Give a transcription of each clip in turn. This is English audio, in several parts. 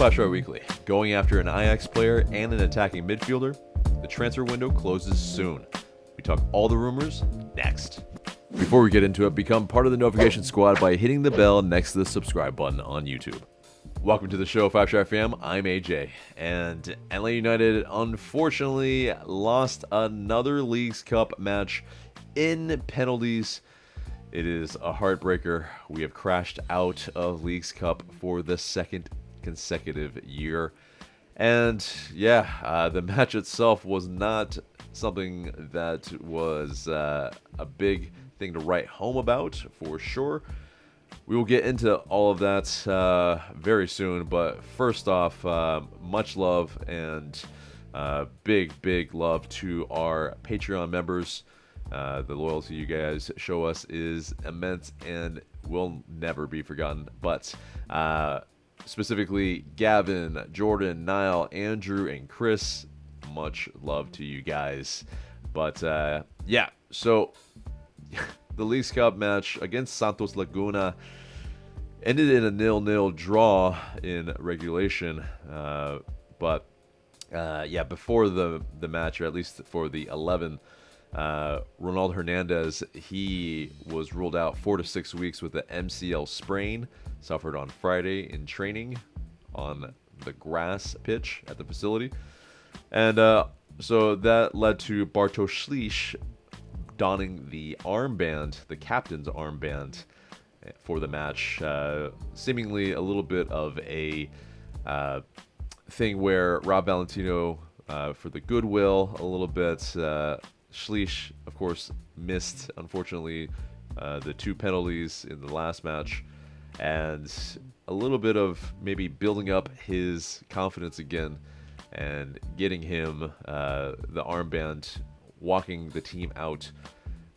Flash Right Weekly. Going after an Ajax player and an attacking midfielder? The transfer window closes soon. We talk all the rumors next. Before we get into it, become part of the notification squad by hitting the bell next to the subscribe button on YouTube. Welcome to the show, 5 Star Fam. I'm AJ, and Atlanta United unfortunately lost another Leagues Cup match in penalties. It is a heartbreaker. We have crashed out of Leagues Cup for the second consecutive year. And yeah, the match itself was not something that was a big thing to write home about, for sure. We will get into all of that very soon, but first off, much love and big love to our Patreon members. The loyalty you guys show us is immense and will never be forgotten. But specifically, Gavin, Jordan, Niall, Andrew, and Chris, much love to you guys. But yeah, so the Leagues Cup match against Santos Laguna ended in a 0-0 draw in regulation. But yeah, before the match, or at least for the 11, Ronald Hernandez, he was ruled out 4 to 6 weeks with an MCL sprain, suffered on Friday in training on the grass pitch at the facility. And so that led to Bartosz Ślisz donning the armband, the captain's armband, for the match. Seemingly a little bit of a thing where Rob Valentino, for the goodwill a little bit, Ślisz, of course, missed, unfortunately, the 2 penalties in the last match, and a little bit of maybe building up his confidence again and getting him the armband, walking the team out.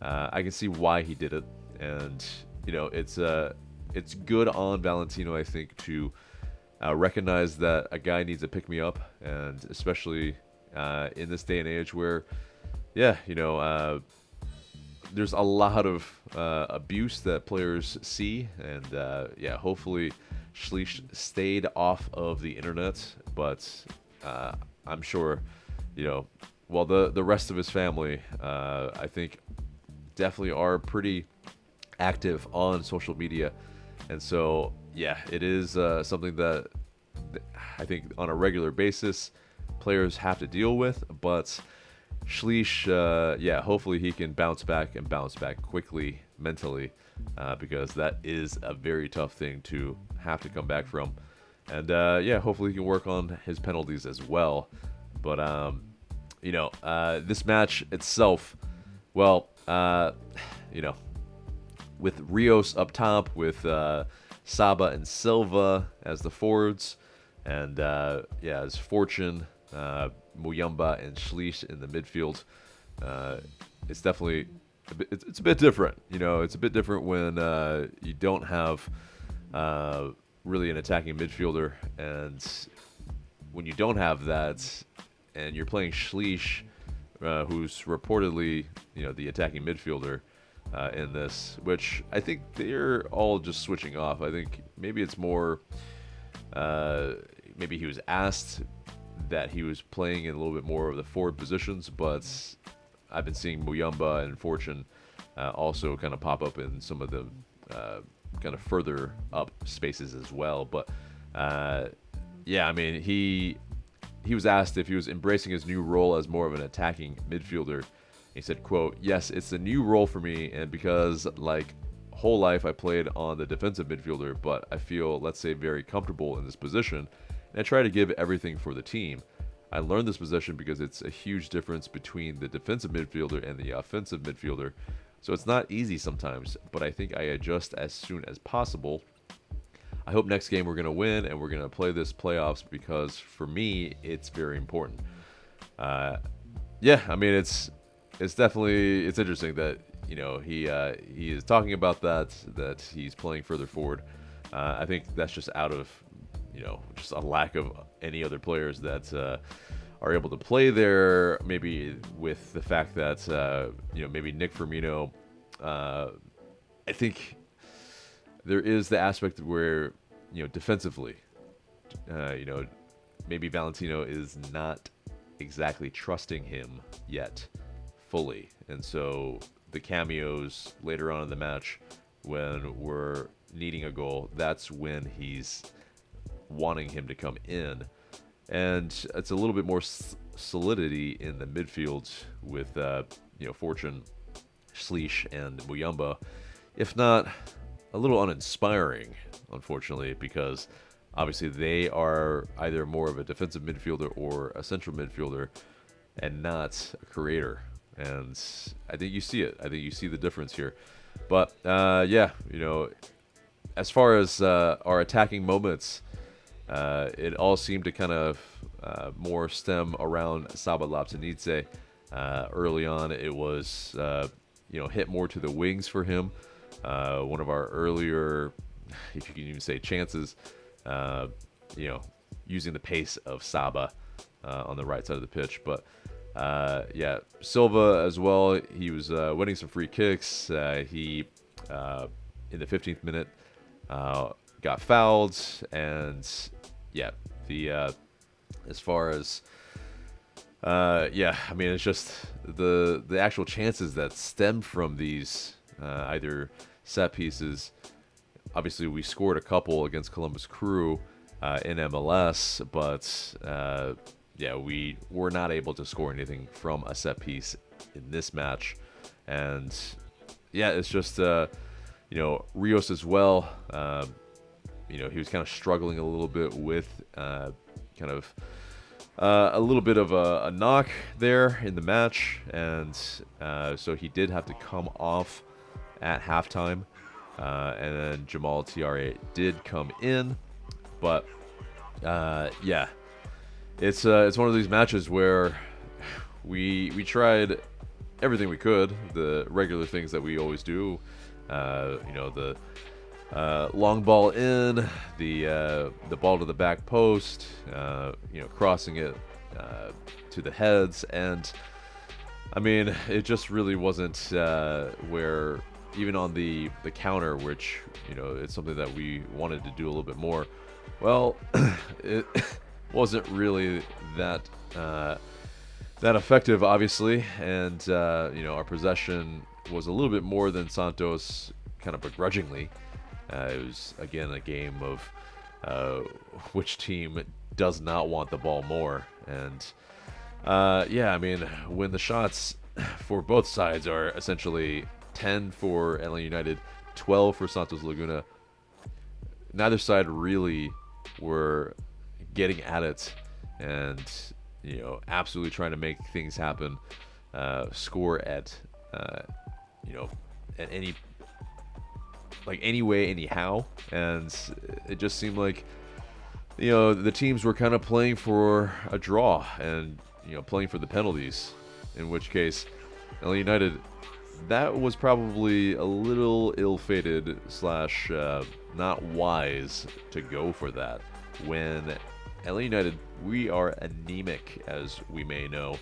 I can see why he did it, and you know, it's good on Valentino, I think, to recognize that a guy needs a pick-me-up, and especially in this day and age where, yeah, you know, there's a lot of abuse that players see, and yeah, hopefully Ślisz stayed off of the internet, but I'm sure, you know, well, the rest of his family, I think, definitely are pretty active on social media, and so yeah, it is something that I think on a regular basis players have to deal with, but Ślisz, yeah, hopefully he can bounce back quickly mentally, because that is a very tough thing to have to come back from. And yeah, hopefully he can work on his penalties as well. But you know, this match itself, well, you know, with Rios up top, with Saba and Silva as the forwards, and yeah, as Fortune, Muyamba and Ślisz in the midfield, it's definitely it's a bit different. You know, it's a bit different when you don't have really an attacking midfielder, and when you don't have that, and you're playing Ślisz, who's reportedly, you know, the attacking midfielder in this, which I think they're all just switching off. I think maybe it's more, maybe he was asked that he was playing in a little bit more of the forward positions, but I've been seeing Muyamba and Fortune also kind of pop up in some of the kind of further up spaces as well. But yeah, I mean, he was asked if he was embracing his new role as more of an attacking midfielder. He said, quote, "Yes, it's a new role for me, and because like whole life I played on the defensive midfielder, but I feel, let's say, very comfortable in this position, and I try to give everything for the team. I learned this position because it's a huge difference between the defensive midfielder and the offensive midfielder, so it's not easy sometimes, but I think I adjust as soon as possible. I hope next game we're going to win, and we're going to play this playoffs, because for me, it's very important." Yeah, I mean, it's definitely, it's interesting that, you know, he is talking about that he's playing further forward. I think that's just out of, you know, just a lack of any other players that are able to play there. Maybe with the fact that you know, maybe Nick Firmino, I think there is the aspect where, you know, defensively, maybe Valentino is not exactly trusting him yet fully. And so the cameos later on in the match, when we're needing a goal, that's when he's wanting him to come in. And it's a little bit more solidity in the midfield with, Fortune, Schleich, and Muyamba. If not, a little uninspiring, unfortunately, because obviously they are either more of a defensive midfielder or a central midfielder and not a creator. And I think you see it. I think you see the difference here. But, as far as our attacking moments, it all seemed to kind of more stem around Saba Lapsenice. Early on, it was, hit more to the wings for him. One of our earlier, if you can even say, chances, using the pace of Saba on the right side of the pitch. But, Silva as well, he was winning some free kicks. He, in the 15th minute, got fouled. And, as far as... it's just the actual chances that stem from these either set pieces. Obviously, we scored a couple against Columbus Crew in MLS, but we were not able to score anything from a set piece in this match. And it's just Rios as well. He was kind of struggling a little bit with a little bit of a knock there in the match, and so he did have to come off at halftime, and then Jamal Tiare did come in, but it's one of these matches where we tried everything we could, the regular things that we always do, the long ball in, the ball to the back post, crossing it to the heads, and I mean, it just really wasn't where, even on the counter, which it's something that we wanted to do a little bit more. Well, it wasn't really that effective, obviously, and our possession was a little bit more than Santos, kind of begrudgingly. It was, again, a game of which team does not want the ball more. And, when the shots for both sides are essentially 10 for LA United, 12 for Santos Laguna, neither side really were getting at it and, absolutely trying to make things happen, score at, at any way, anyhow. And it just seemed like, the teams were kind of playing for a draw and, playing for the penalties, in which case LA United, that was probably a little ill-fated / not wise to go for that. When LA United, we are anemic, as we may know,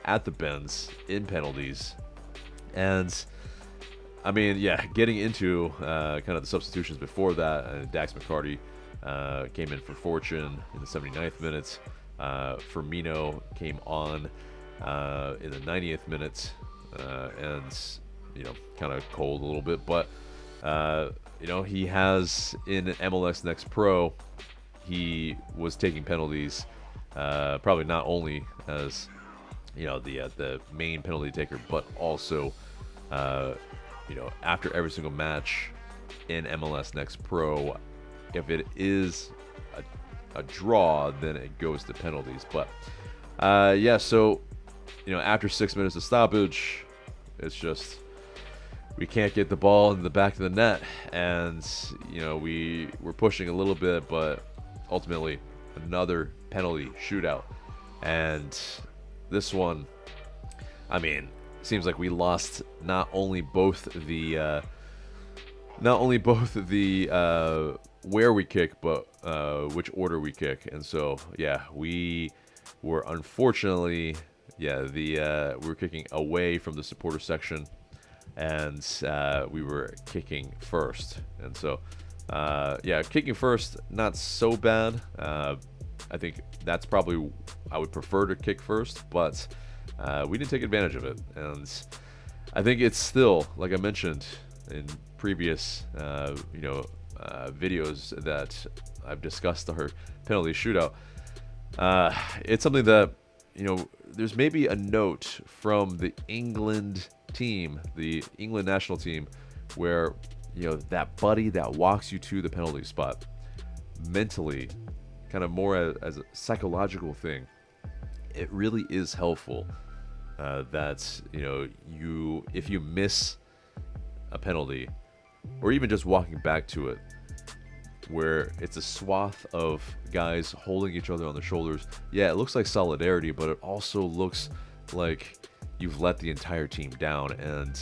at the bends in penalties. And I mean, getting into kind of the substitutions before that, Dax McCarty came in for Fortune in the 79th minute. Firmino came on in the 90th minute, and kind of cold a little bit, but he has in MLS Next Pro, he was taking penalties, probably not only as the main penalty taker, but also after every single match in MLS Next Pro, if it is a draw, then it goes to penalties. But so after 6 minutes of stoppage, it's just we can't get the ball in the back of the net, and we were pushing a little bit, but ultimately another penalty shootout. And this one, I mean, seems like we lost not only both the where we kick, but which order we kick. And so we were unfortunately we were kicking away from the supporter section, and we were kicking first. And so Yeah, kicking first, not so bad. I think that's probably I would prefer to kick first, but we didn't take advantage of it, and I think it's still, like I mentioned in previous, videos that I've discussed our penalty shootout. It's something that, there's maybe a note from the England team, the England national team, where, that buddy that walks you to the penalty spot mentally, kind of more as a psychological thing, it really is helpful that, if you miss a penalty, or even just walking back to it, where it's a swath of guys holding each other on the shoulders. Yeah, it looks like solidarity, but it also looks like you've let the entire team down. And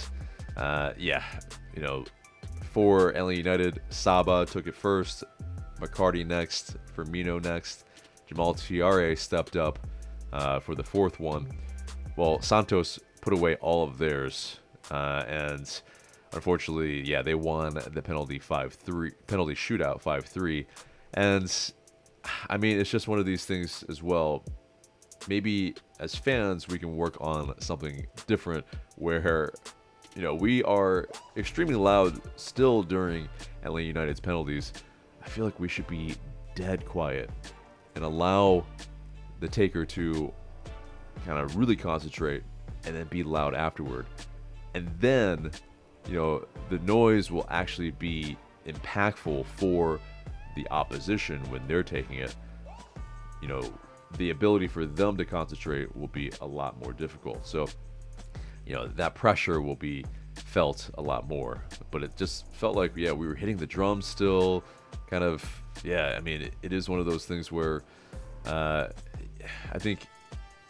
for LA United, Saba took it first, McCarty next, Firmino next, Jamal Tiare stepped up for the fourth one, while Santos put away all of theirs, and unfortunately, they won the penalty shootout 5-3. And I mean, it's just one of these things as well. Maybe as fans, we can work on something different where, we are extremely loud still during LA United's penalties. I feel like we should be dead quiet and allow the taker to kind of really concentrate and then be loud afterward. And then the noise will actually be impactful for the opposition when they're taking it. The ability for them to concentrate will be a lot more difficult. So, that pressure will be felt a lot more. But it just felt like, we were hitting the drums still. Kind of, I mean, it is one of those things where I think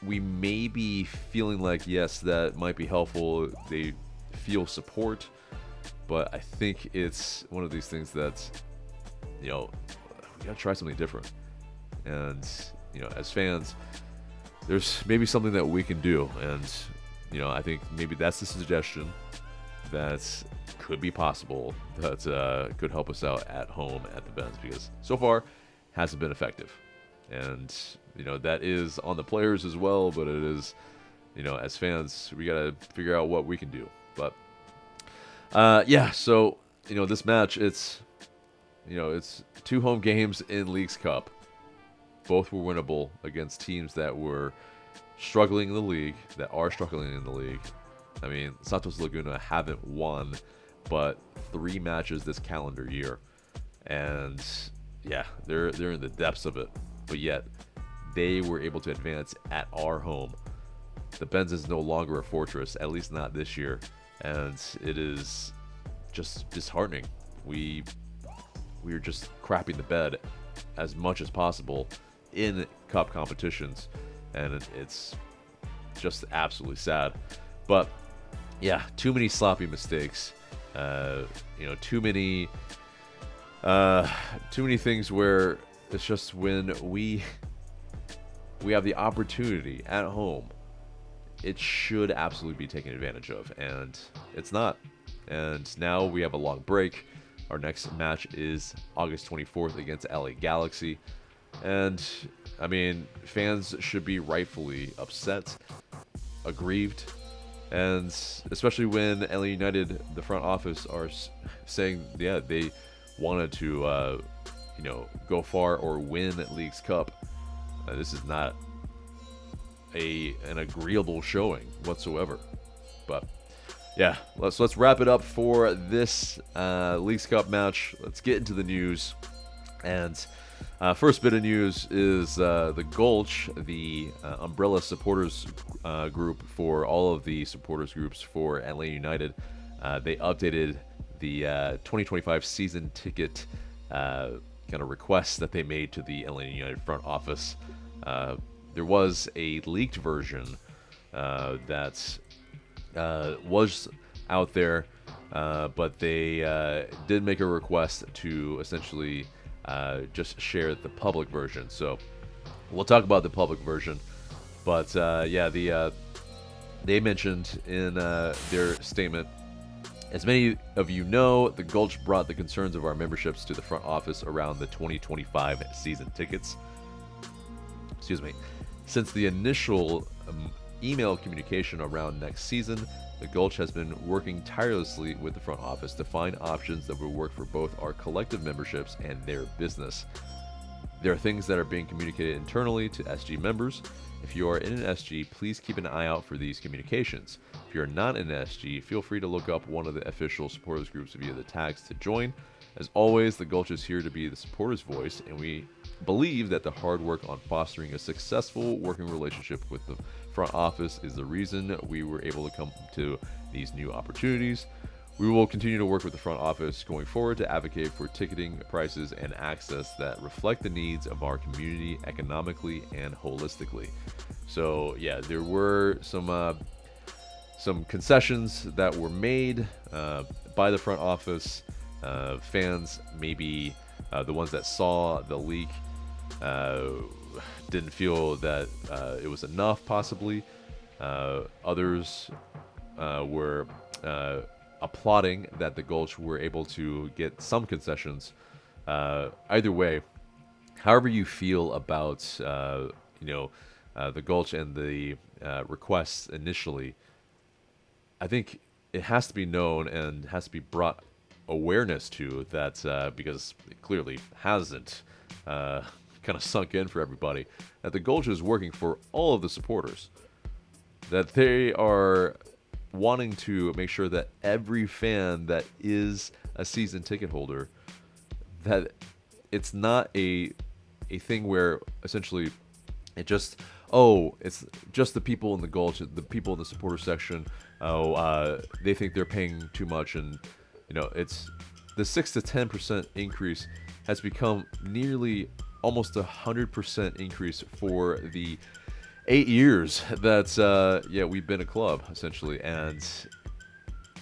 we may be feeling like, yes, that might be helpful. They feel support, but I think it's one of these things that we gotta try something different. And as fans, there's maybe something that we can do, and I think maybe that's the suggestion that could be possible that could help us out at home at the Benz, because so far hasn't been effective. And that is on the players as well, but it is as fans, we gotta figure out what we can do. But so this match, it's two home games in Leagues Cup. Both were winnable against teams that were struggling in the league, that are struggling in the league. I mean, Santos Laguna haven't won but 3 matches this calendar year, and they're in the depths of it. But yet they were able to advance at our home. The Benz is no longer a fortress, at least not this year. And it is just disheartening. We are just crapping the bed as much as possible in cup competitions, and it's just absolutely sad. But too many sloppy mistakes. Too many things where it's just when we have the opportunity at home, it should absolutely be taken advantage of, and it's not. And now we have a long break. Our next match is August 24th against LA Galaxy. And, I mean, fans should be rightfully upset, aggrieved, and especially when LA United, the front office, are saying, they wanted to, go far or win Leagues Cup. This is not an agreeable showing whatsoever. But let's wrap it up for this Leagues Cup match. Let's get into the news. And first bit of news is the Gulch, the umbrella supporters group for all of the supporters groups for LA United. They updated the 2025 season ticket kind of requests that they made to the LA United front office. There was a leaked version that was out there, but they did make a request to essentially just share the public version. So we'll talk about the public version, but they mentioned in their statement As many of you know, the Gulch brought the concerns of our memberships to the front office around the 2025 season tickets. Excuse me. Since the initial email communication around next season, the Gulch has been working tirelessly with the front office to find options that will work for both our collective memberships and their business. There are things that are being communicated internally to SG members. If you are in an SG, please keep an eye out for these communications. If you're not in an SG, feel free to look up one of the official supporters groups via the tags to join. As always, the Gulch is here to be the supporters' voice, and we believe that the hard work on fostering a successful working relationship with the front office is the reason we were able to come to these new opportunities. We will continue to work with the front office going forward to advocate for ticketing prices and access that reflect the needs of our community economically and holistically. So yeah, there were some concessions that were made by the front office. Fans, maybe the ones that saw the leak, didn't feel that it was enough, possibly. Others were applauding that the Gulch were able to get some concessions. Either way, however you feel about the Gulch and the requests initially, I think it has to be known and has to be brought awareness to that, because it clearly hasn't kind of sunk in for everybody, that the Gulch is working for all of the supporters, that they are wanting to make sure that every fan that is a season ticket holder, that it's not a thing where essentially it's just the people in the Gulch, the people in the supporter section, they think they're paying too much, and it's the 6 to 10% increase has become nearly almost 100% increase for the 8 years that we've been a club, essentially. And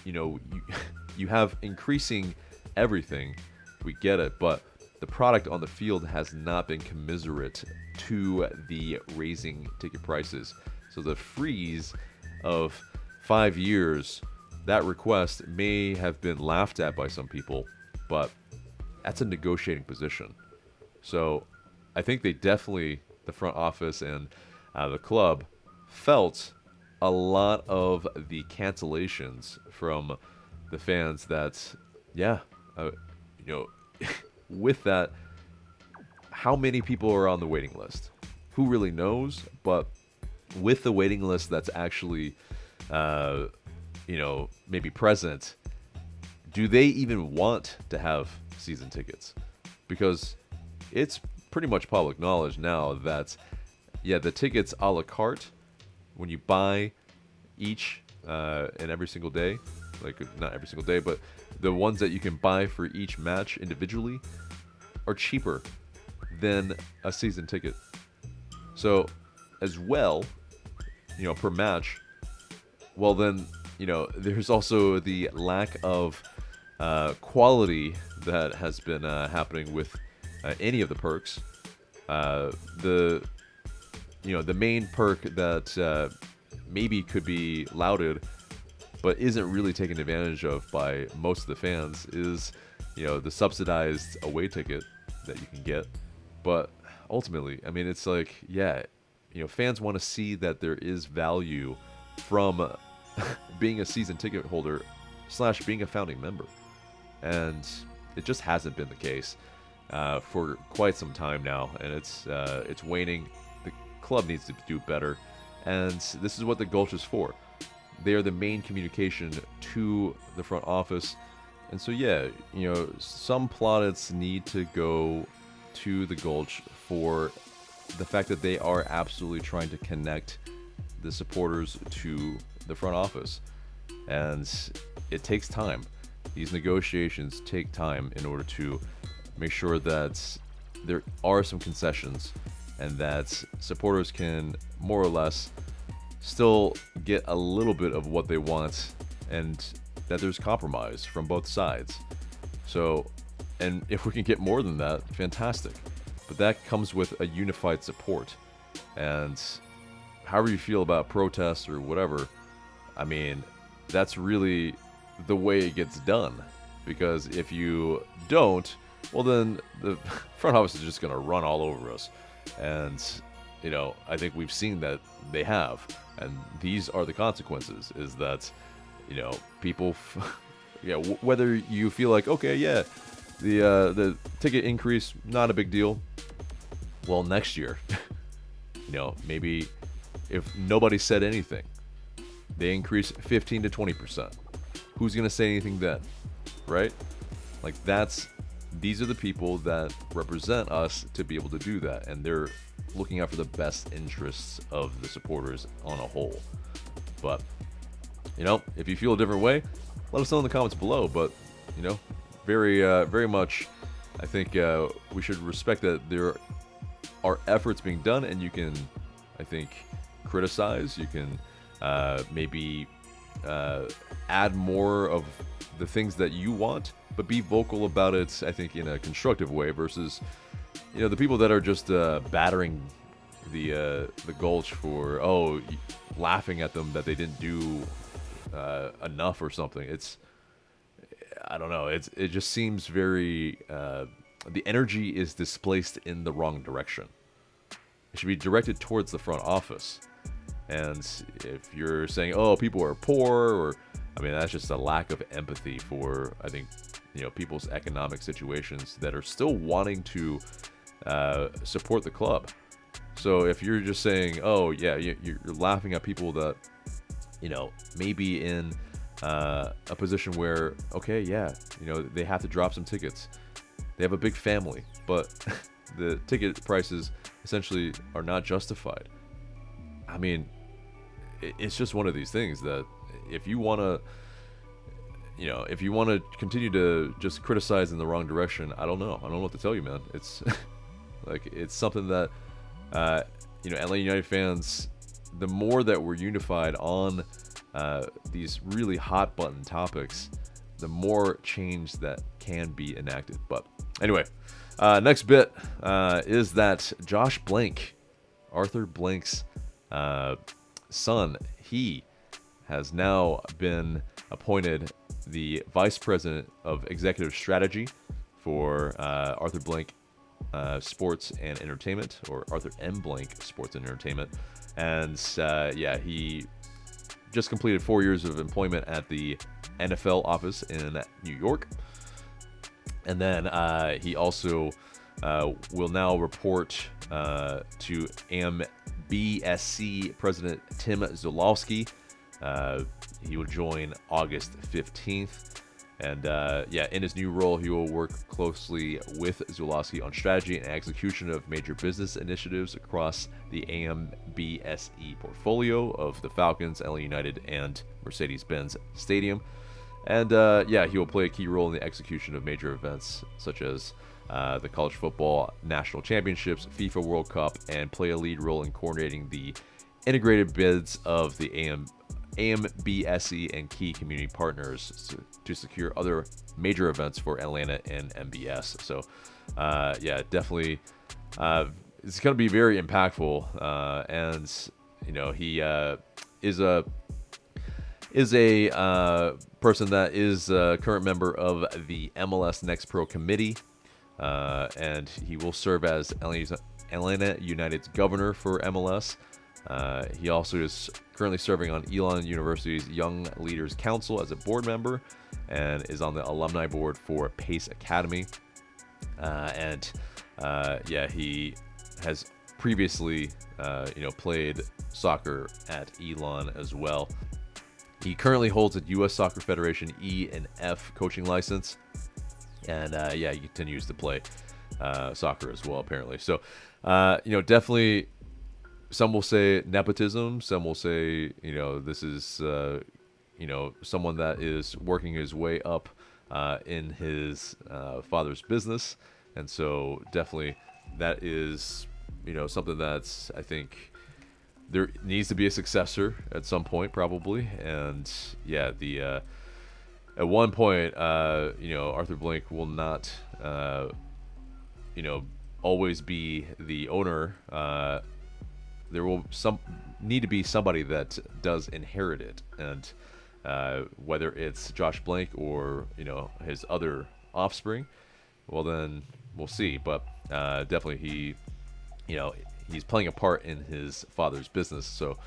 you have increasing everything, we get it, but the product on the field has not been commensurate to the raising ticket prices. So the freeze of 5 years, that request may have been laughed at by some people, but that's a negotiating position. So I think they definitely, the front office and the club, felt a lot of the cancellations from the fans that, with that, how many people are on the waiting list? Who really knows? But with the waiting list that's actually, maybe present, do they even want to have season tickets? Because it's pretty much public knowledge now that, the tickets a la carte, when you buy each and every single day, like not every single day, but the ones that you can buy for each match individually are cheaper than a season ticket. So as well, per match, well then, there's also the lack of quality that has been happening with any of the perks. The main perk that maybe could be lauded but isn't really taken advantage of by most of the fans is, the subsidized away ticket that you can get. But ultimately, I mean, it's like, fans want to see that there is value from being a season ticket holder / being a founding member. And it just hasn't been the case for quite some time now, and it's waning. The club needs to do better, and this is what the Gulch is for. They are the main communication to the front office, and so some plaudits need to go to the Gulch for the fact that they are absolutely trying to connect the supporters to the front office, and it takes time. These negotiations take time in order to make sure that there are some concessions and that supporters can more or less still get a little bit of what they want, and that there's compromise from both sides. So, and if we can get more than that, fantastic. But that comes with a unified support. And however you feel about protests or whatever, I mean, that's really the way it gets done. Because if you don't, well, then the front office is just going to run all over us. And, I think we've seen that they have. And these are the consequences, is that, people, whether you feel like, okay, yeah, the ticket increase, not a big deal. Well, next year, maybe if nobody said anything, they increase 15 to 20%. Who's going to say anything then? Right? Like, these are the people that represent us to be able to do that, and they're looking out for the best interests of the supporters on a whole. But, if you feel a different way, let us know in the comments below. But, very much, I think we should respect that there are efforts being done, and you can, I think, criticize. You can maybe add more of the things that you want, but be vocal about it, I think, in a constructive way, versus, the people that are just battering the Gulch for, laughing at them that they didn't do enough or something. I don't know. It just seems very, the energy is displaced in the wrong direction. It should be directed towards the front office. And if you're saying, people are poor, or, that's just a lack of empathy for, I think, people's economic situations that are still wanting to support the club. So if you're just saying, you're laughing at people that, maybe in a position where, they have to drop some tickets. They have a big family, but the ticket prices essentially are not justified. It's just one of these things that if you want to, continue to just criticize in the wrong direction, I don't know what to tell you, man. It's like, it's something that, Atlanta United fans, the more that we're unified on these really hot button topics, the more change that can be enacted. But anyway, next bit is that Josh Blank, Arthur Blank's son, he has now been appointed the Vice President of Executive Strategy for Arthur Blank Sports and Entertainment, or Arthur M. Blank Sports and Entertainment. And he just completed 4 years of employment at the NFL office in New York. And then he also will now report to AMBSC President Tim Zolowski. He will join August 15th. And in his new role, he will work closely with Zolowski on strategy and execution of major business initiatives across the AMBSE portfolio of the Falcons, LA United, and Mercedes-Benz Stadium. And he will play a key role in the execution of major events such as the College Football National Championships, FIFA World Cup, and play a lead role in coordinating the integrated bids of the AMBSE and key community partners to secure other major events for Atlanta and MBS. So, definitely, it's going to be very impactful. And he is a person that is a current member of the MLS Next Pro Committee, and he will serve as Atlanta United's governor for MLS. He also is currently serving on Elon University's Young Leaders Council as a board member, and is on the alumni board for Pace Academy. He has previously, played soccer at Elon as well. He currently holds a U.S. Soccer Federation E and F coaching license, and he continues to play soccer as well, apparently. So, definitely. Some will say nepotism. Some will say, this is, someone that is working his way up in his father's business. And so definitely that is, something that's, I think, there needs to be a successor at some point, probably. And at one point, Arthur Blank will not, always be the owner. There will need to be somebody that does inherit it, and whether it's Josh Blank or his other offspring. Well, then we'll see. But definitely he's playing a part in his father's business. So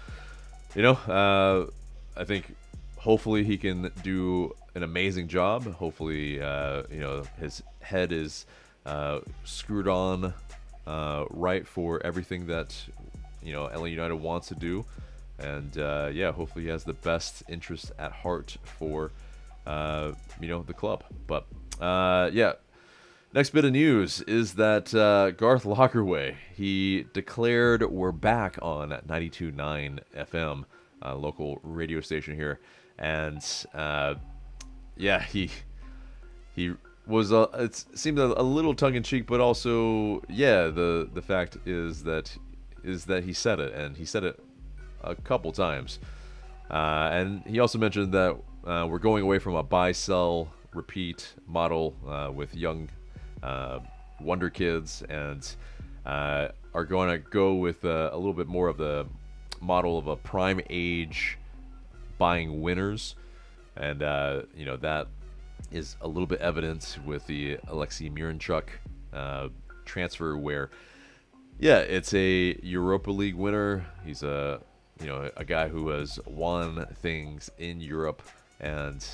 I think hopefully he can do an amazing job. Hopefully his head is screwed on right for everything that LA United wants to do. And hopefully he has the best interest at heart for the club. But next bit of news is that Garth Lockerway, he declared we're back on 92.9 FM, local radio station here, and he was it seemed a little tongue in cheek, but also the fact is that he said it, and he said it a couple times, and he also mentioned that we're going away from a buy, sell, repeat model with young wonder kids, and are going to go with a little bit more of the model of a prime age buying winners, and that is a little bit evident with the Alexei Miranchuk transfer, where it's a Europa League winner. He's a guy who has won things in Europe, and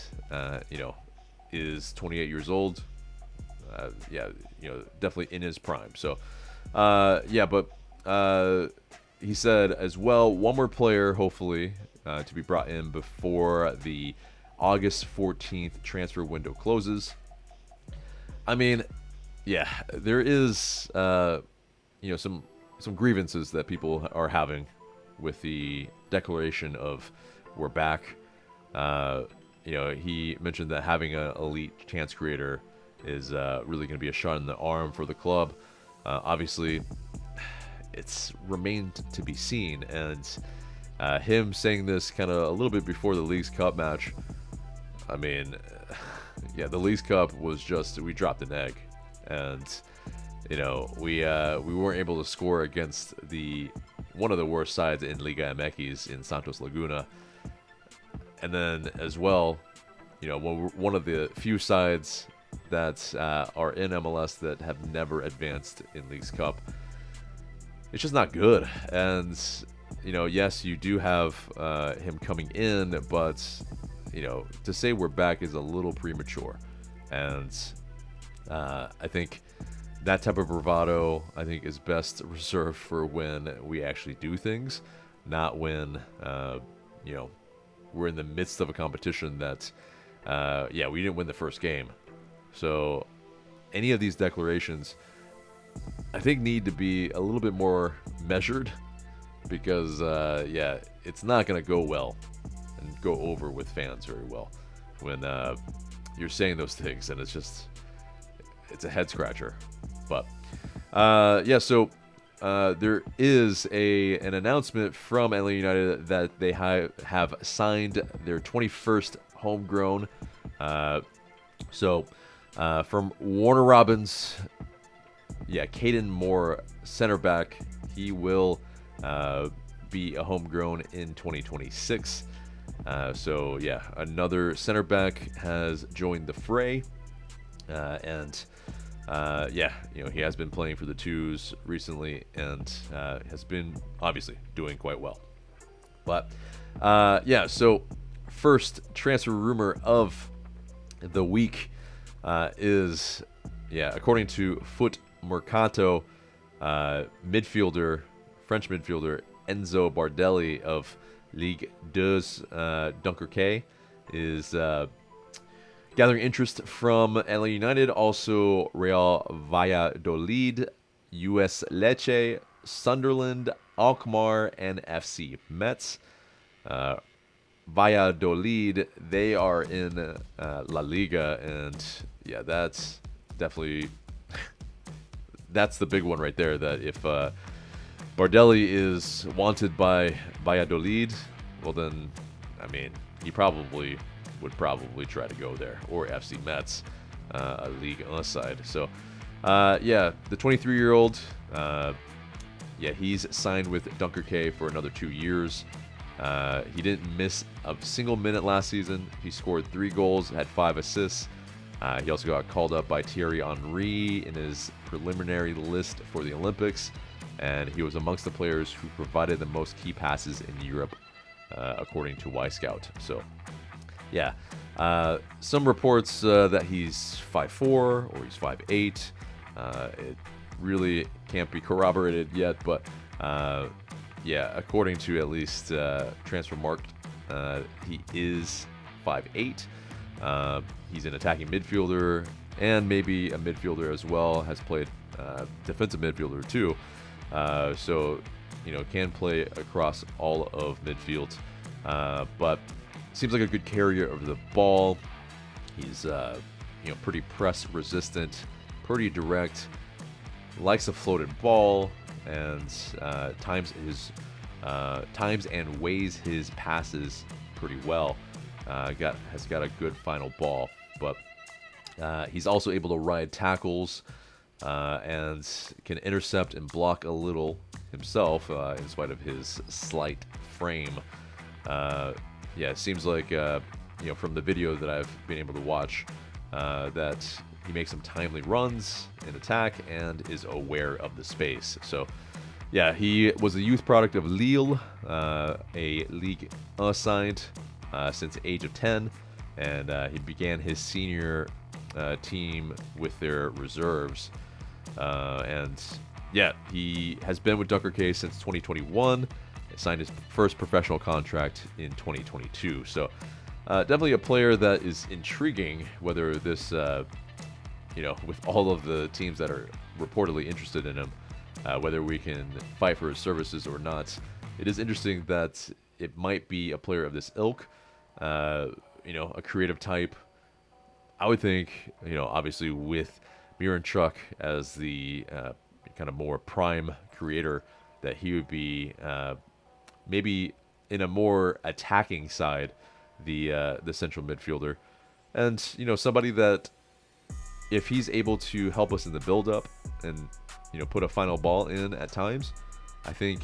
is 28 years old. Definitely in his prime. So but he said as well, one more player hopefully to be brought in before the August 14th transfer window closes. I mean, there is some grievances that people are having with the declaration of we're back. He mentioned that having an elite chance creator is really going to be a shot in the arm for the club. Obviously, it's remained to be seen, and him saying this kind of a little bit before the Leagues Cup match, I mean, the Leagues Cup was just, we dropped an egg, and we weren't able to score against one of the worst sides in Liga MX in Santos Laguna, and then as well, one of the few sides that are in MLS that have never advanced in Leagues Cup. It's just not good. And yes, you do have him coming in, but to say we're back is a little premature. And I think that type of bravado, I think, is best reserved for when we actually do things, not when we're in the midst of a competition that we didn't win the first game. So any of these declarations, I think, need to be a little bit more measured, because it's not going to go well and go over with fans very well when you're saying those things, and it's a head scratcher. But so there is an announcement from LA United that they have signed their 21st homegrown. From Warner Robins, Caden Moore, center back, he will be a homegrown in 2026. Another center back has joined the fray, he has been playing for the Twos recently, and has been obviously doing quite well. But so first transfer rumor of the week is according to Foot Mercato, French midfielder Enzo Bardeli of Ligue 2's Dunkerque is gathering interest from LA United, also Real Valladolid, US Lecce, Sunderland, Alkmaar, and FC Metz. Valladolid, they are in La Liga, and that's definitely that's the big one right there, that if Bardeli is wanted by Valladolid, well then, I mean, he would probably try to go there, or FC Metz, a Ligue 1 side. So the 23-year-old, he's signed with Dunkerque for another 2 years. He didn't miss a single minute last season. He scored 3 goals, had 5 assists. He also got called up by Thierry Henry in his preliminary list for the Olympics, and he was amongst the players who provided the most key passes in Europe, according to Scout. So, yeah. Some reports that he's 5'4" or he's 5'8". It really can't be corroborated yet, but yeah, according to at least Transfermarkt, he is 5'8". He's an attacking midfielder and maybe a midfielder as well. Has played defensive midfielder too, so can play across all of midfield. But seems like a good carrier of the ball. He's pretty press resistant, pretty direct, likes a floated ball, and times and weighs his passes pretty well. Has got a good final ball, but he's also able to ride tackles and can intercept and block a little himself, in spite of his slight frame. It seems like from the video that I've been able to watch, that he makes some timely runs in attack and is aware of the space. So, yeah, he was a youth product of Lille, a Ligue 1 side, since the age of 10, and he began his senior team with their reserves. And yeah, he has been with Dunkerque since 2021. Signed his first professional contract in 2022. So definitely a player that is intriguing, whether this, with all of the teams that are reportedly interested in him, whether we can fight for his services or not. It is interesting that it might be a player of this ilk, a creative type. I would think, obviously with Miranchuk as the kind of more prime creator, that he would be maybe in a more attacking side, the central midfielder, and somebody that, if he's able to help us in the build-up and put a final ball in at times, I think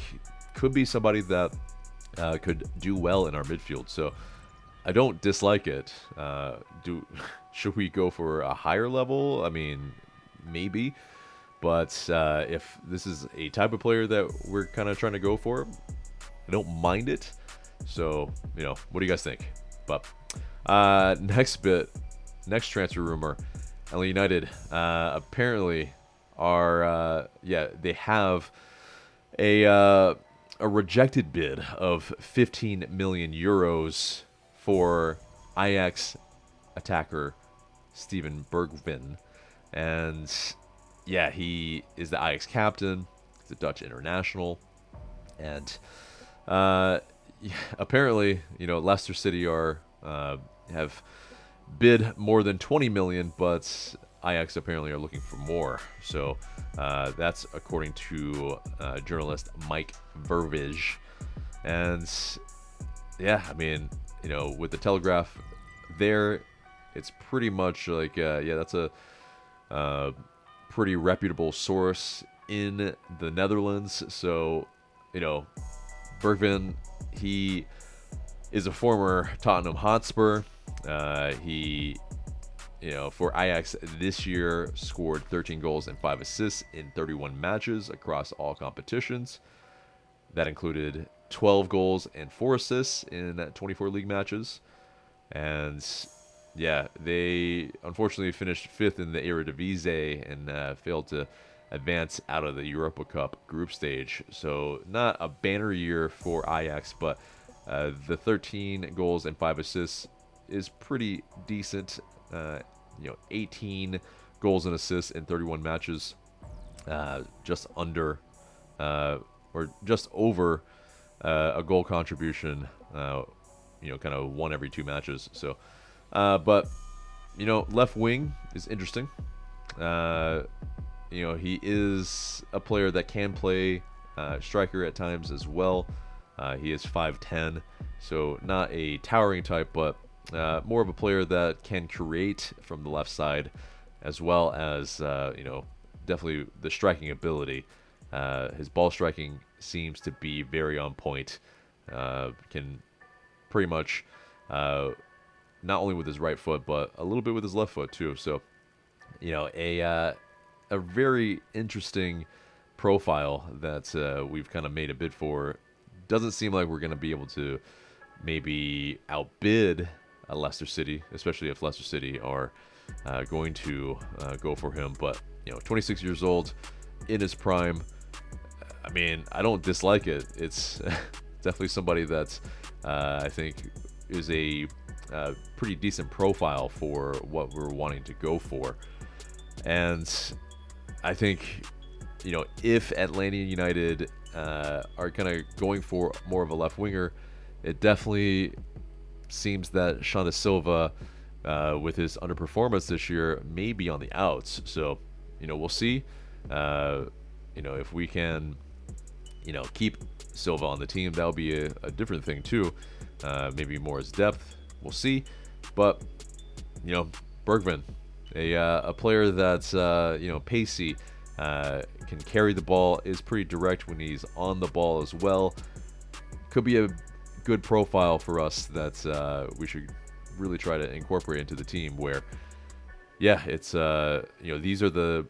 could be somebody that could do well in our midfield. So I don't dislike it. Should we go for a higher level? I mean, maybe. But if this is a type of player that we're kind of trying to go for, I don't mind it. So, what do you guys think? But next transfer rumor, LA United apparently are, they have a rejected bid of 15 million euros for Ajax attacker Steven Bergwijn. And yeah, he is the Ajax captain. He's a Dutch international. And apparently, Leicester City have bid more than 20 million, but Ajax apparently are looking for more. So that's according to journalist Mike Vervige. And yeah, I mean, with the Telegraph there, it's pretty much like, that's a pretty reputable source in the Netherlands. So, Bergwijn, he is a former Tottenham Hotspur. He, for Ajax this year, scored 13 goals and 5 assists in 31 matches across all competitions. That included 12 goals and 4 assists in 24 league matches. And yeah, they unfortunately finished 5th in the Eredivisie and failed to advance out of the Europa Cup group stage. So not a banner year for Ajax, but the 13 goals and 5 assists is pretty decent. 18 goals and assists in 31 matches, just under or just over a goal contribution, kind of one every 2 matches. So, but left wing is interesting. He is a player that can play striker at times as well. He is 5'10", so not a towering type, but more of a player that can create from the left side, as well as definitely the striking ability. His ball striking seems to be very on point. Can pretty much not only with his right foot, but a little bit with his left foot too. So, a very interesting profile that we've kind of made a bid for. Doesn't seem like we're going to be able to maybe outbid Leicester City, especially if Leicester City are going to go for him. But 26 years old, in his prime. I mean, I don't dislike it. It's definitely somebody that I think is a pretty decent profile for what we're wanting to go for. And I think, if Atlanta United are kind of going for more of a left winger, it definitely seems that Xande Silva, with his underperformance this year, may be on the outs. So, we'll see. If we can, keep Silva on the team, that'll be a different thing too. Maybe more as depth. We'll see. But, Bergwijn, a player that's, pacey, can carry the ball, is pretty direct when he's on the ball as well. Could be a good profile for us that we should really try to incorporate into the team where, it's, these are the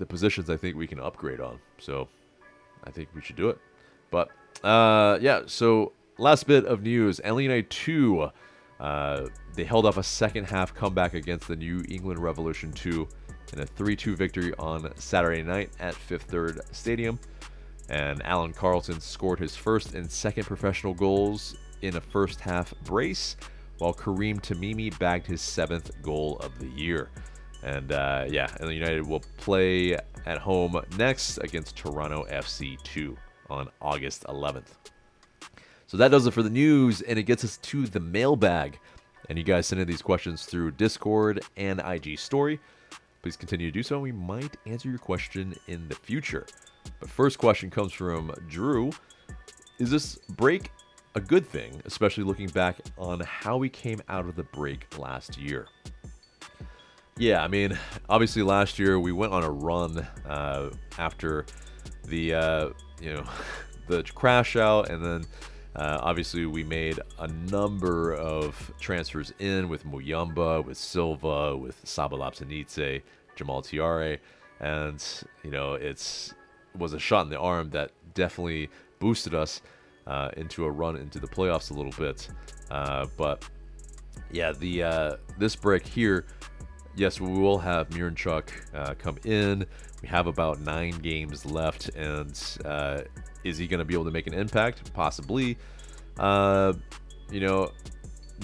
positions I think we can upgrade on. So I think we should do it. But, so last bit of news. Atlanta United 2, they held off a second half comeback against the New England Revolution 2 in a 3-2 victory on Saturday night at Fifth Third Stadium. And Alan Carlton scored his first and second professional goals in a first half brace, while Kareem Tamimi bagged his 7th goal of the year. And Atlanta United will play at home next against Toronto FC 2 on August 11th. So that does it for the news, and it gets us to the mailbag. And you guys send in these questions through Discord and IG Story. Please continue to do so, and we might answer your question in the future. But first question comes from Drew. Is this break a good thing, especially looking back on how we came out of the break last year? Yeah, I mean, obviously last year we went on a run after the, the crash out, and then obviously we made a number of transfers in with Muyamba, with Silva, with Saba Lapsanice, Jamal Tiare, and, it was a shot in the arm that definitely boosted us into a run into the playoffs a little bit. But, yeah, this break here, yes, we will have Miranchuk come in. We have about 9 games left, and is he going to be able to make an impact? Possibly. 9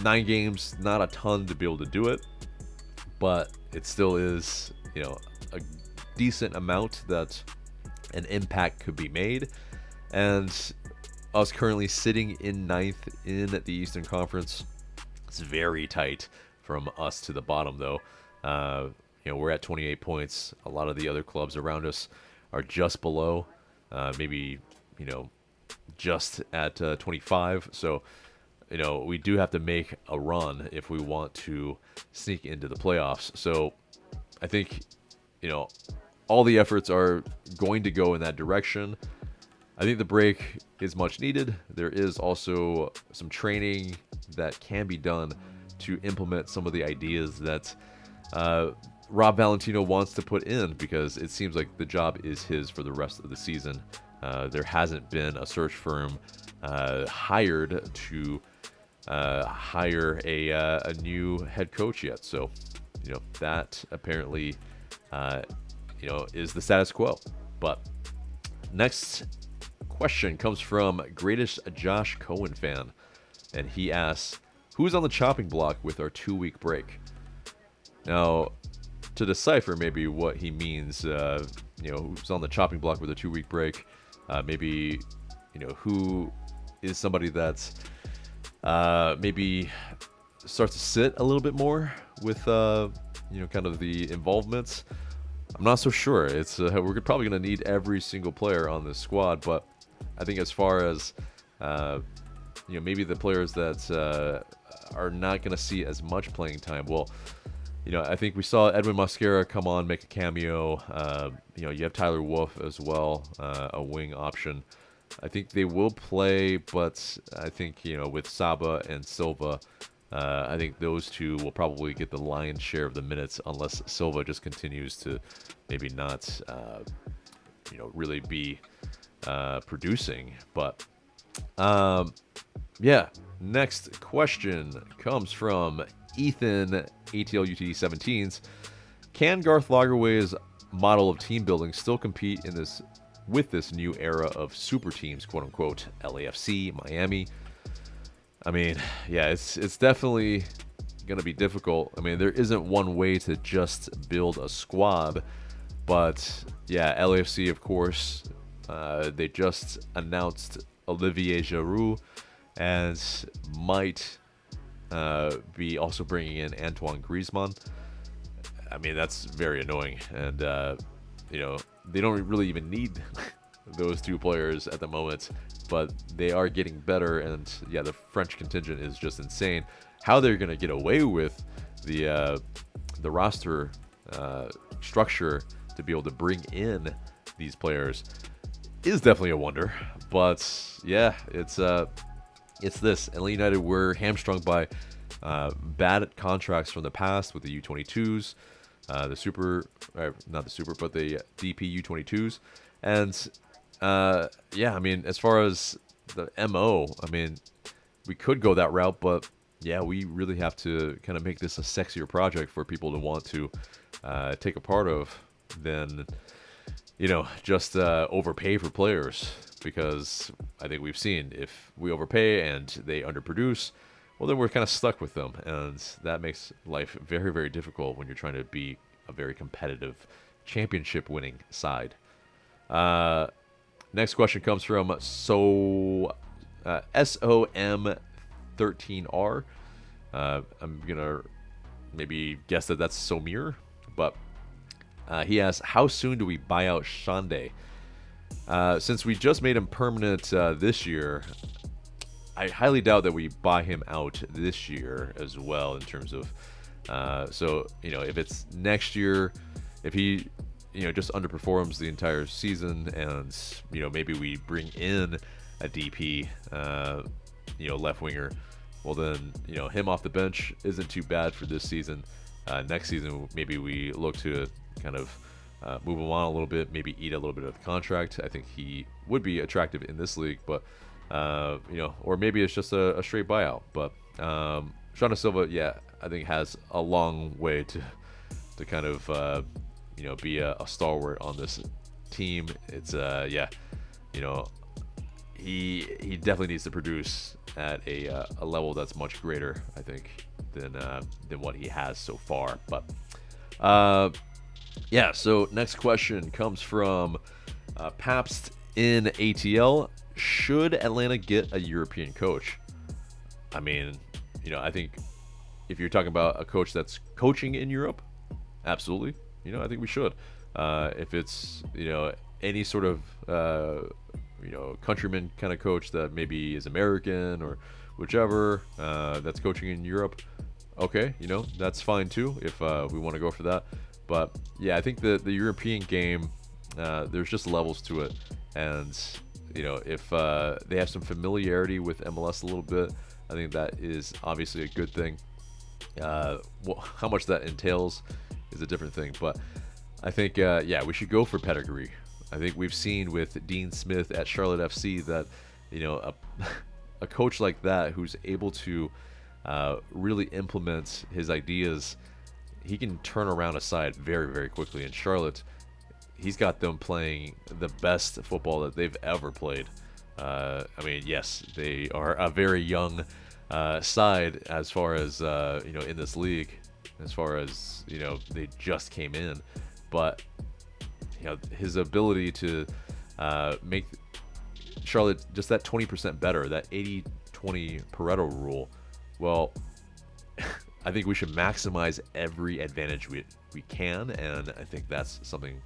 games, not a ton to be able to do it, but it still is, a decent amount that an impact could be made. And us currently sitting in 9th in the Eastern Conference. It's very tight from us to the bottom, though. We're at 28 points. A lot of the other clubs around us are just below, maybe, just at 25. So, we do have to make a run if we want to sneak into the playoffs. So I think, all the efforts are going to go in that direction. I think the break is much needed. There is also some training that can be done to implement some of the ideas that Rob Valentino wants to put in, because it seems like the job is his for the rest of the season. There hasn't been a search firm hired to hire a new head coach yet. So, that apparently, is the status quo. But next question comes from Greatest Josh Cohen fan, and he asks, who's on the chopping block with our 2-week break? Now, to decipher maybe what he means, who's on the chopping block with a 2-week break, maybe, who is somebody that's maybe starts to sit a little bit more with, kind of the involvements. I'm not so sure. It's we're probably going to need every single player on this squad, but I think as far as, maybe the players that are not going to see as much playing time, well, I think we saw Edwin Mosquera come on, make a cameo. You have Tyler Wolff as well, a wing option. I think they will play, but I think, with Saba and Silva, I think those two will probably get the lion's share of the minutes unless Silva just continues to maybe not, really be producing. But, yeah. Next question comes from Ethan, ATL UTD 17s. Can Garth Lagerwey's model of team building still compete with this new era of super teams, quote unquote, LAFC, Miami? I mean, yeah, it's definitely going to be difficult. I mean, there isn't one way to just build a squad, but yeah, LAFC, of course, they just announced Olivier Giroud and might be also bringing in Antoine Griezmann. I mean, that's very annoying, and they don't really even need those two players at the moment, but they are getting better, and yeah, the French contingent is just insane. How they're going to get away with the roster structure to be able to bring in these players is definitely a wonder. But yeah, it's this. LA United were hamstrung by bad contracts from the past with the U22s, not the Super, but the DP U22s. And yeah, I mean, as far as the MO, I mean, we could go that route, but yeah, we really have to kind of make this a sexier project for people to want to take a part of than, just overpay for players. Because I think we've seen if we overpay and they underproduce, well, then we're kind of stuck with them. And that makes life very, very difficult when you're trying to be a very competitive championship-winning side. Next question comes from SOM13R. I'm going to maybe guess that that's Somir. But he asks, how soon do we buy out Xande? Since we just made him permanent this year, I highly doubt that we buy him out this year as well in terms of, if it's next year, if he, just underperforms the entire season and, maybe we bring in a DP, left winger, well then, him off the bench isn't too bad for this season. Next season, maybe we look to kind of move him on a little bit, maybe eat a little bit of the contract. I think he would be attractive in this league, but or maybe it's just a straight buyout. But Xande Silva, yeah, I think has a long way to kind of be a stalwart on this team. It's he definitely needs to produce at a level that's much greater, I think, than what he has so far. But yeah, so next question comes from Pabst in ATL. Should Atlanta get a European coach? I mean, I think if you're talking about a coach that's coaching in Europe, absolutely. I think we should. If it's, any sort of, countryman kind of coach that maybe is American or whichever that's coaching in Europe, okay, that's fine too if we want to go for that. But yeah, I think the European game, there's just levels to it. And, if they have some familiarity with MLS a little bit, I think that is obviously a good thing. How much that entails is a different thing. But I think, we should go for pedigree. I think we've seen with Dean Smith at Charlotte FC that, a coach like that who's able to really implement his ideas, he can turn around a side very, very quickly. In Charlotte, he's got them playing the best football that they've ever played. I mean, yes, they are a very young side as far as, in this league, as far as, they just came in. But, his ability to make Charlotte just that 20% better, that 80-20 Pareto rule, well, I think we should maximize every advantage we can, and I think that's something,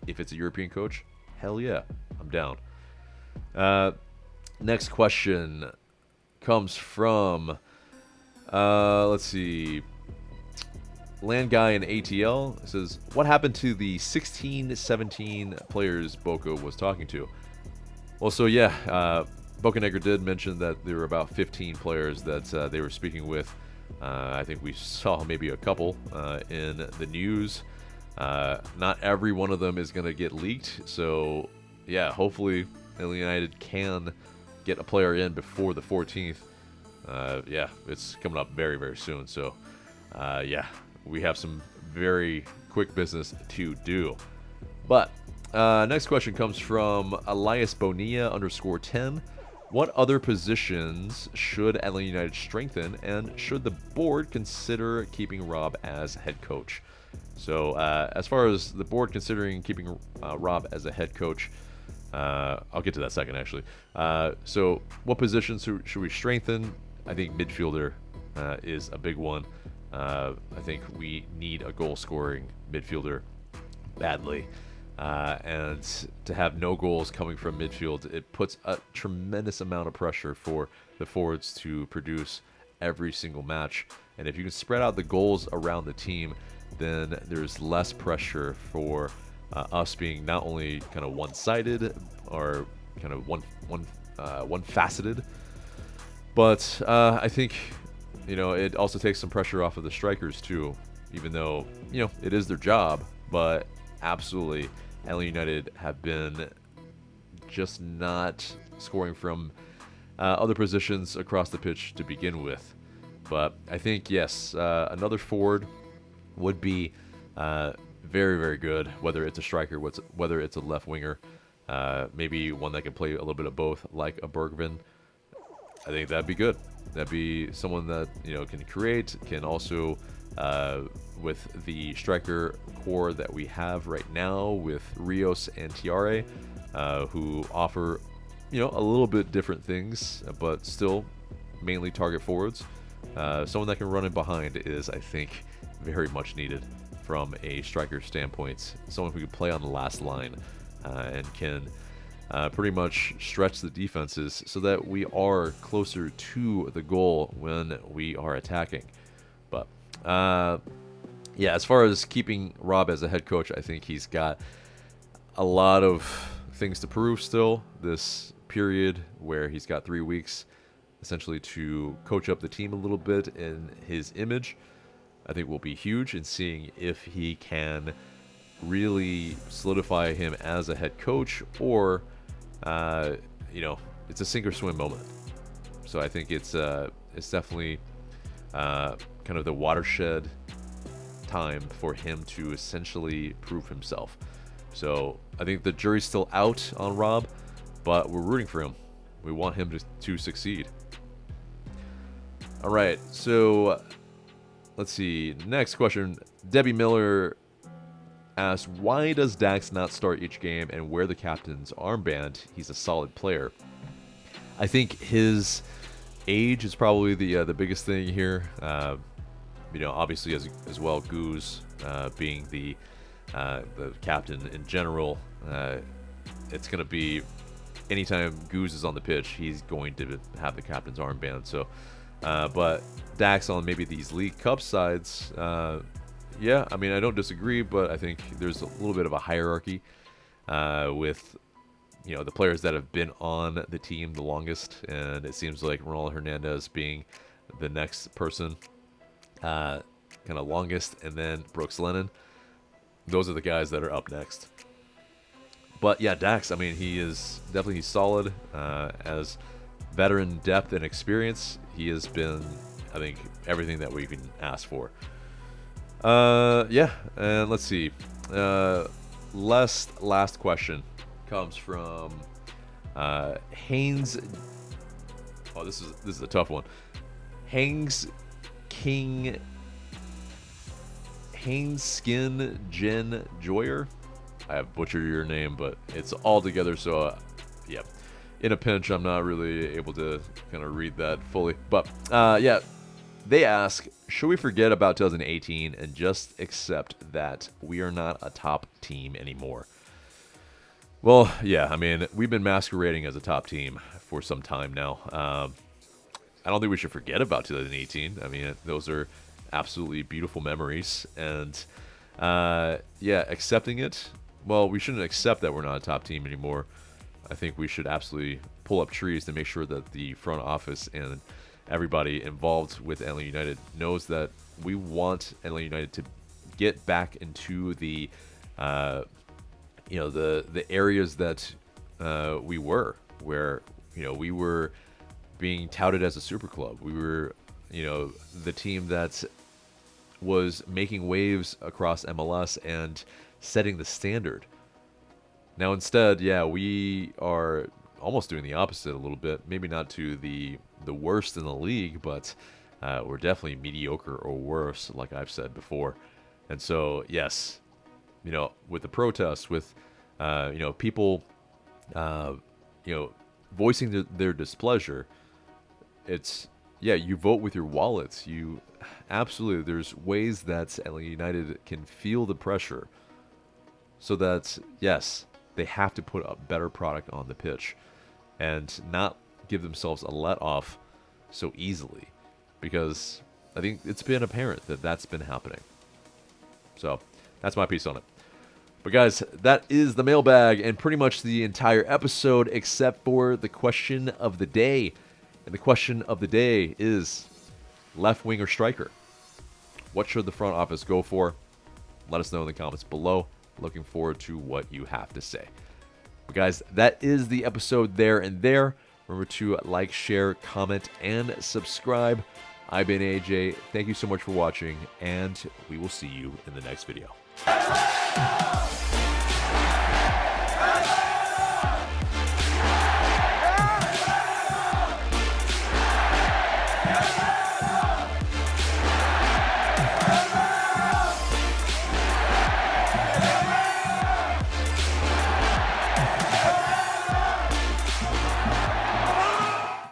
if it's a European coach, hell yeah, I'm down. Next question comes from, let's see, Land Guy in ATL. It says, what happened to the 16-17 players Boca was talking to? Well, so yeah, Bocanegra did mention that there were about 15 players that they were speaking with. I think we saw maybe a couple in the news. Not every one of them is going to get leaked. So, yeah, hopefully Atlanta United can get a player in before the 14th. Yeah, it's coming up very, very soon. So, yeah, we have some very quick business to do. But next question comes from Elias Bonilla _10. What other positions should Atlanta United strengthen, and should the board consider keeping Rob as head coach? So as far as the board considering keeping Rob as a head coach, I'll get to that second, actually. So what positions should we strengthen? I think midfielder is a big one. I think we need a goal-scoring midfielder badly. And to have no goals coming from midfield, it puts a tremendous amount of pressure for the forwards to produce every single match. And if you can spread out the goals around the team, then there's less pressure for us being not only kind of one-sided or kind of one-faceted, but I think, it also takes some pressure off of the strikers too, even though, it is their job. But absolutely, Atlanta United have been just not scoring from other positions across the pitch to begin with. But I think, yes, another forward would be very, very good, whether it's a striker, whether it's a left winger, maybe one that can play a little bit of both, like a Bergwijn. I think that'd be good. That'd be someone that, can create, can also, with the striker core that we have right now with Rios and Tiare, who offer, a little bit different things, but still mainly target forwards. Someone that can run in behind is, I think, very much needed from a striker standpoint. Someone who can play on the last line and can pretty much stretch the defenses so that we are closer to the goal when we are attacking. But yeah, as far as keeping Rob as a head coach, I think he's got a lot of things to prove still this period, where he's got 3 weeks essentially to coach up the team a little bit in his image. I think will be huge in seeing if he can really solidify him as a head coach, or it's a sink or swim moment. So I think it's definitely kind of the watershed time for him to essentially prove himself. So I think the jury's still out on Rob, but we're rooting for him. We want him to succeed. All right, so let's see. Next question. Debbie Miller asks, why does Dax not start each game and wear the captain's armband? He's a solid player. I think his age is probably the biggest thing here. Obviously as well, Goose being the captain in general, it's going to be anytime Goose is on the pitch, he's going to have the captain's armband. So, but Dax on maybe these League Cup sides, yeah, I mean, I don't disagree, but I think there's a little bit of a hierarchy with the players that have been on the team the longest, and it seems like Ronald Hernandez being the next person kind of longest, and then Brooks Lennon. Those are the guys that are up next. But yeah, Dax, I mean, he's solid as veteran depth and experience. He has been, I think, everything that we can ask for. Yeah, and let's see. Last question comes from Haynes. Oh, this is a tough one. Haynes Skin Jen Joyer. I have butchered your name, but it's all together. So, yeah, in a pinch, I'm not really able to kind of read that fully. But yeah, they ask, should we forget about 2018 and just accept that we are not a top team anymore? Well, yeah, I mean, we've been masquerading as a top team for some time now. I don't think we should forget about 2018. I mean, those are absolutely beautiful memories. And, yeah, accepting it, well, we shouldn't accept that we're not a top team anymore. I think we should absolutely pull up trees to make sure that the front office and everybody involved with Atlanta United knows that we want Atlanta United to get back into the, the areas that we were, where, we were being touted as a super club. We were, the team that was making waves across MLS and setting the standard. Now instead, we are almost doing the opposite a little bit. Maybe not to the worst in the league, but we're definitely mediocre or worse, like I've said before. And so, yes, with the protests, with people, voicing their displeasure, it's you vote with your wallets. You absolutely, there's ways that Atlanta United can feel the pressure, so that yes, they have to put a better product on the pitch and not give themselves a let off so easily, because I think it's been apparent that that's been happening. So that's my piece on it. But guys, that is the mailbag and pretty much the entire episode except for the question of the day. And the question of the day is left wing or striker? What should the front office go for? Let us know in the comments below. Looking forward to what you have to say. But guys, that is the episode there and there. Remember to like, share, comment, and subscribe. I've been AJ. Thank you so much for watching, and we will see you in the next video.